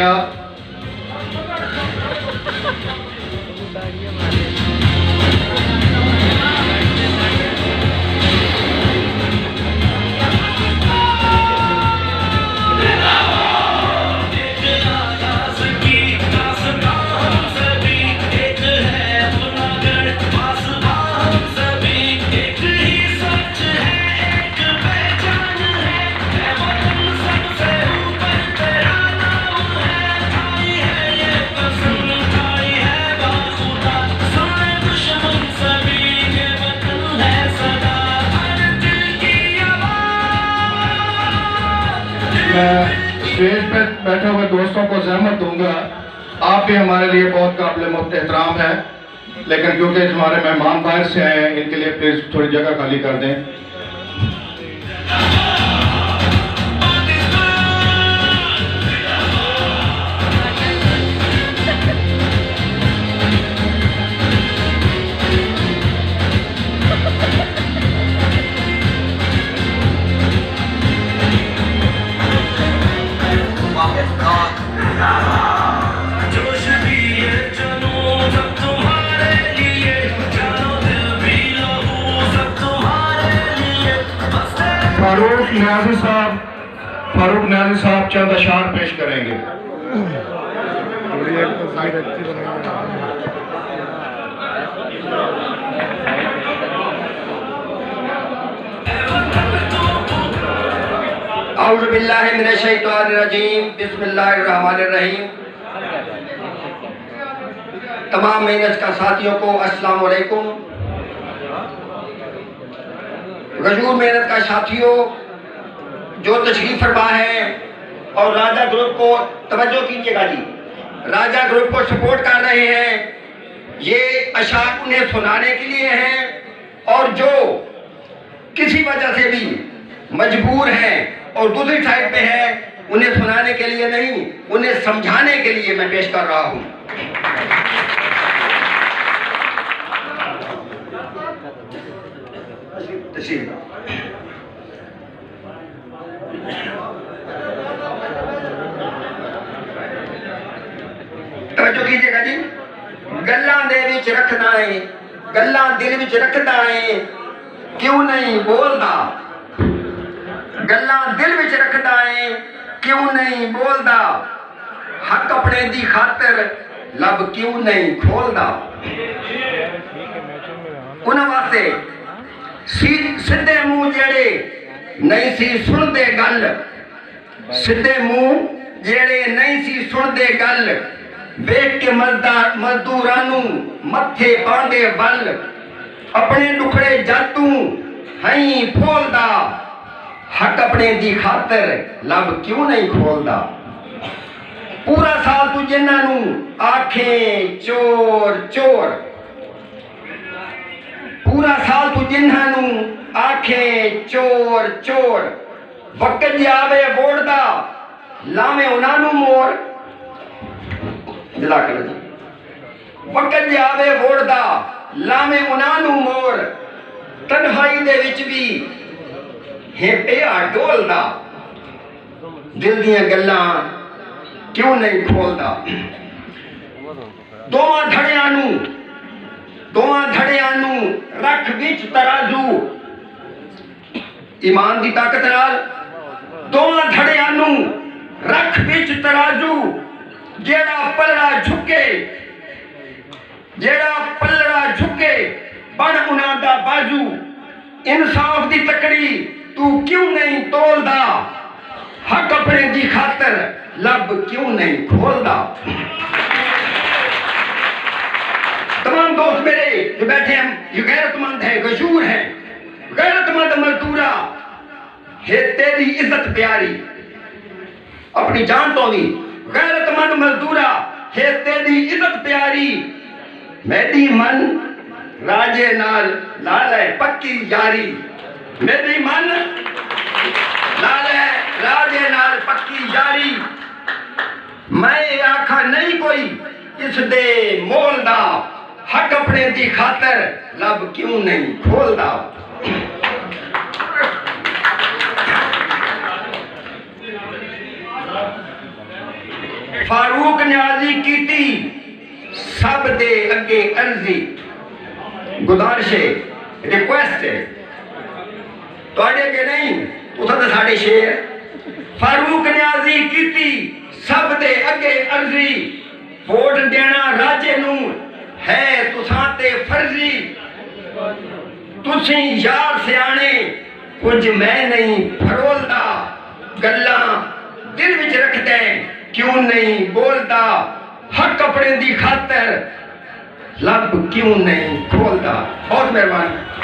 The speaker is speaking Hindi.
शुक्रिया। मैं स्टेज पे बैठे हुए दोस्तों को जहमत दूंगा, आप भी हमारे लिए बहुत काबिल मुफ्त एहतराम है, लेकिन क्योंकि हमारे मेहमान बाहर से आए हैं, इनके लिए प्लीज थोड़ी जगह खाली कर दें। फारूक न्याजी साहब चंद अशार पेश करेंगे। औज़ु बिल्लाहि मिनश शैतानिर रजीम, बिस्मिल्लाहिर रहमानिर रहीम। तमाम मेहनत का साथियों को अस्सलाम वालेकुम। गजूर मेहनत का साथियों जो तशरीफ फरमा है और राजा ग्रुप को तवज्जो कीजिएगा जी, राजा ग्रुप को सपोर्ट कर रहे हैं, ये अशार उन्हें सुनाने के लिए हैं, और जो किसी वजह से भी मजबूर हैं और दूसरी साइड पे है, उन्हें सुनाने के लिए नहीं, उन्हें समझाने के लिए मैं पेश कर रहा हूं। तवज्जो कीजिएगा जी। गल्लां दे विच रखना है, गल्लां दिल विच रखदा है, क्यों नहीं बोलदा। गल्लां दिल विच रखदा है, क्यों नहीं बोलदा। हक अपने दी खातर लब क्यों नहीं खोलदा। उन्हां वास्ते सीधे मुंह जेड़े नहीं सी सुनदे गल, सीधे मुंह जेड़े नहीं सी सुनदे गल, वेख के मजदूरां नूं मत्थे पांदे बल। अपने टुकड़े जातू हई फोलदा, हक अपने दी खातर लब क्यों नहीं खोलदा। पूरा साल तू जिन्हां नूं आखे चोर चोर, पूरा साल तू जिन्हां नूं आखे चोर चोर, वक्त जावे वोट दा लावे उन्हां नूं मोर। जज़ाकल्लाह जी। वक्त जावे वोट दा लावे उन्हां नूं मोर, तन्हाई दे विच भी है पिया डोलदा, दिल दियां गल्लां क्यों नहीं खोलदा। दोवां धड़ियां नूं रख विच तराजू, ईमान दी ताकत नाल दोवां धड़ियां नूं रख विच तराजू। जेड़ा पलड़ा झुके बन उन्हां दा बाजू। इंसाफ दी तकड़ी तू क्यों नहीं तोलदा, हक अपने दी खातर लब क्यों नहीं खोलदा। तमाम दोस्त मेरे जो बैठे हैं, ये गैरतमंद है, गजूर है, गैरतमंद मजदूरा है, तेरी इज्जत प्यारी अपनी जान तो भी। गैरतमंद मजदूरा है, तेरी इज्जत प्यारी। मेरी मन राजे नाल लाल है पक्की यारी। मेरी मन लाल है राजे नाल पक्की यारी। मैं आखा नहीं कोई इस दे मोल दा, हक अपने दी खातर लब क्यों नहीं खोलदा। फारूक न्याजी कीती सब दे अगे अर्जी गुजारिश है रिक्वेस्ट है ਤੁਹਾਡੇ ਅੱਗੇ नहीं उधर तो साढ़े शेर फारूक न्याजी कीती सब दे अगे अर्जी वोट देना राजे नू है तुसां ते फर्जी तुसी यार सियाने कुछ मैं नहीं फरोलदा गल्लां दिल विच रखदे क्यों नहीं बोलदा हक अपने दी खातर लब क्यों नहीं खोलदा बहुत मेहरबानी